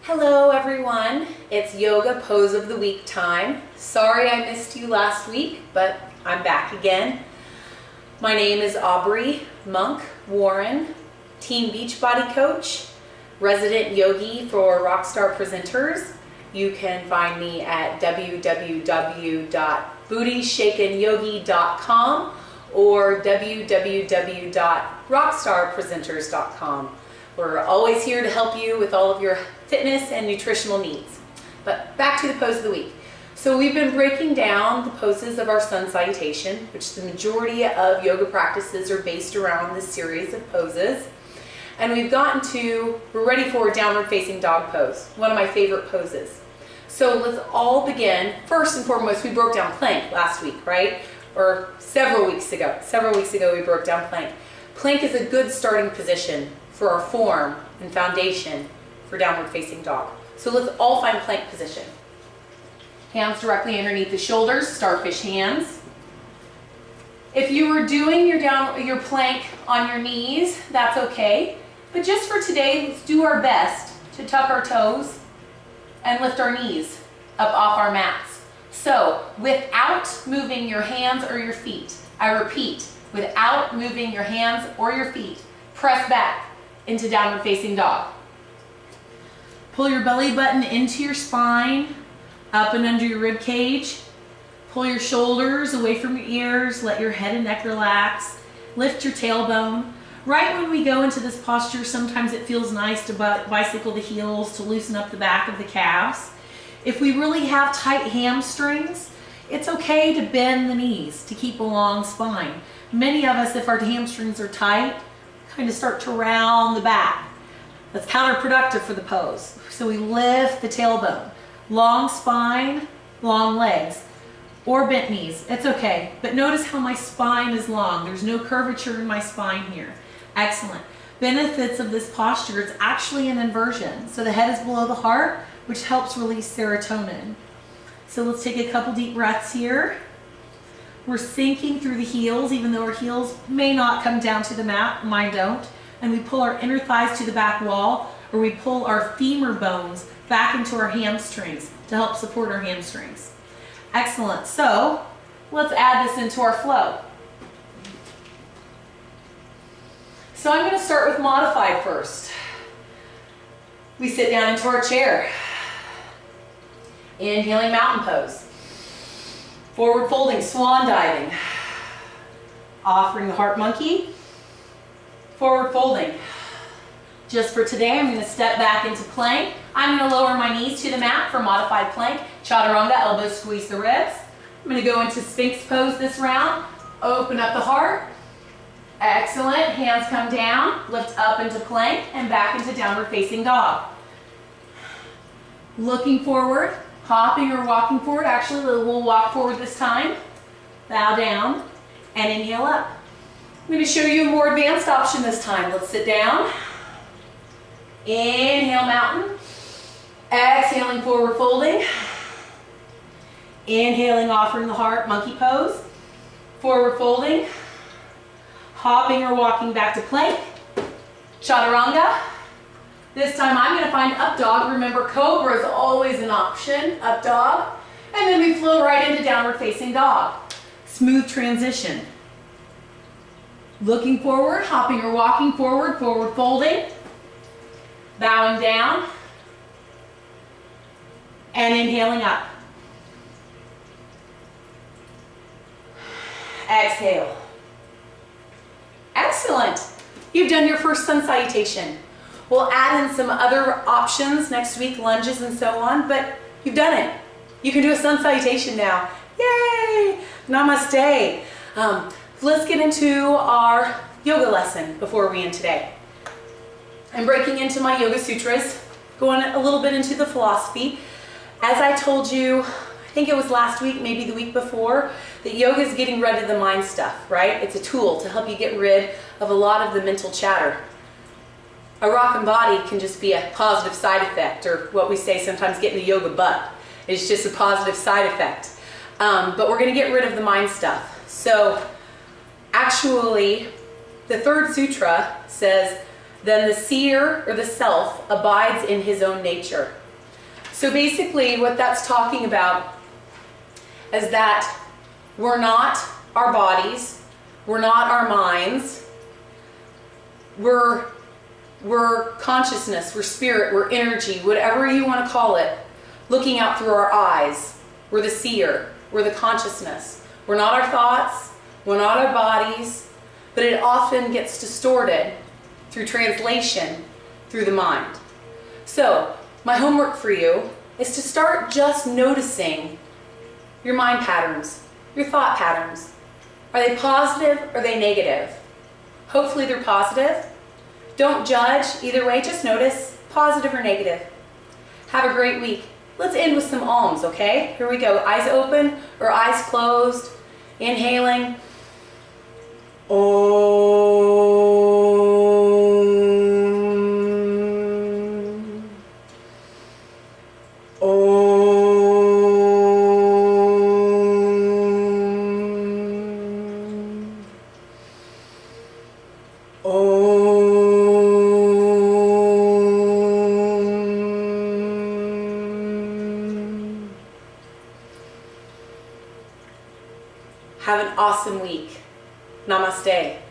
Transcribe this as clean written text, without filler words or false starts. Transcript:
Hello everyone, it's Yoga Pose of the Week time. Sorry I missed you last week, but I'm back again. My name is Aubrey Monk Warren, Teen Beachbody Coach, resident yogi for Rockstar Presenters. You can find me at www.bootyshakenyogi.com or www.rockstarpresenters.com. We're always here to help you with all of your fitness and nutritional needs. But back to the pose of the week. So we've been breaking down the poses of our sun salutation, which the majority of yoga practices are based around this series of poses. And we're ready for downward facing dog pose, one of my favorite poses. So let's all begin. First and foremost, we broke down plank last week, right? Or several weeks ago we broke down plank. Plank is a good starting position for our form and foundation for downward facing dog. So let's all find plank position. Hands directly underneath the shoulders, starfish hands. If you were doing your plank on your knees, that's okay. But just for today, let's do our best to tuck our toes and lift our knees up off our mats. So without moving your hands or your feet, I repeat, without moving your hands or your feet, press back into downward facing dog. Pull your belly button into your spine, up and under your rib cage. Pull your shoulders away from your ears, let your head and neck relax. Lift your tailbone. Right when we go into this posture, sometimes it feels nice to bicycle the heels to loosen up the back of the calves. If we really have tight hamstrings, it's okay to bend the knees to keep a long spine. Many of us, if our hamstrings are tight, kind of start to round the back. That's counterproductive for the pose. So we lift the tailbone. Long spine, long legs, or bent knees. It's okay. But notice how my spine is long. There's no curvature in my spine here. Excellent. Benefits of this posture, it's actually an inversion. So the head is below the heart, which helps release serotonin. So let's take a couple deep breaths here. We're sinking through the heels, even though our heels may not come down to the mat, mine don't. And we pull our inner thighs to the back wall, or we pull our femur bones back into our hamstrings to help support our hamstrings. Excellent. So let's add this into our flow. So I'm going to start with modified first. We sit down into our chair. Inhaling mountain pose. Forward folding, swan diving. Offering the heart monkey. Forward folding. Just for today, I'm going to step back into plank. I'm going to lower my knees to the mat for modified plank. Chaturanga, elbows squeeze the ribs. I'm going to go into Sphinx pose this round. Open up the heart. Excellent. Hands come down. Lift up into plank and back into downward facing dog. Looking forward. Hopping or walking forward. Actually, we'll walk forward this time. Bow down and inhale up. I'm going to show you a more advanced option this time. Let's sit down. Inhale, mountain. Exhaling, forward folding. Inhaling, offering the heart, monkey pose. Forward folding. Hopping or walking back to plank. Chaturanga. This time I'm going to find up dog. Remember, cobra is always an option, up dog. And then we flow right into downward facing dog. Smooth transition. Looking forward, hopping or walking forward, forward folding. Bowing down. And inhaling up. Exhale. Excellent. You've done your first sun salutation. We'll add in some other options next week, lunges and so on, but you've done it. You can do a sun salutation now. Yay! Namaste. Let's get into our yoga lesson before we end today. I'm breaking into my Yoga Sutras, going a little bit into the philosophy. As I told you, I think it was last week, maybe the week before, that yoga is getting rid of the mind stuff, right? It's a tool to help you get rid of a lot of the mental chatter. A rockin' body can just be a positive side effect, or what we say sometimes, getting the yoga butt. It's just a positive side effect. But we're going to get rid of the mind stuff. So actually, the third sutra says, then the seer or the self abides in his own nature. So basically what that's talking about is that we're not our bodies, we're not our minds, we're consciousness, we're spirit, we're energy, whatever you want to call it, looking out through our eyes. We're the seer, we're the consciousness. We're not our thoughts, we're not our bodies, but it often gets distorted through translation, through the mind. So, my homework for you is to start just noticing your mind patterns, your thought patterns. Are they positive or are they negative? Hopefully they're positive. Don't judge either way, just notice, positive or negative. Have a great week. Let's end with some alms, okay? Here we go. Eyes open or eyes closed. Inhaling. Have an awesome week. Namaste.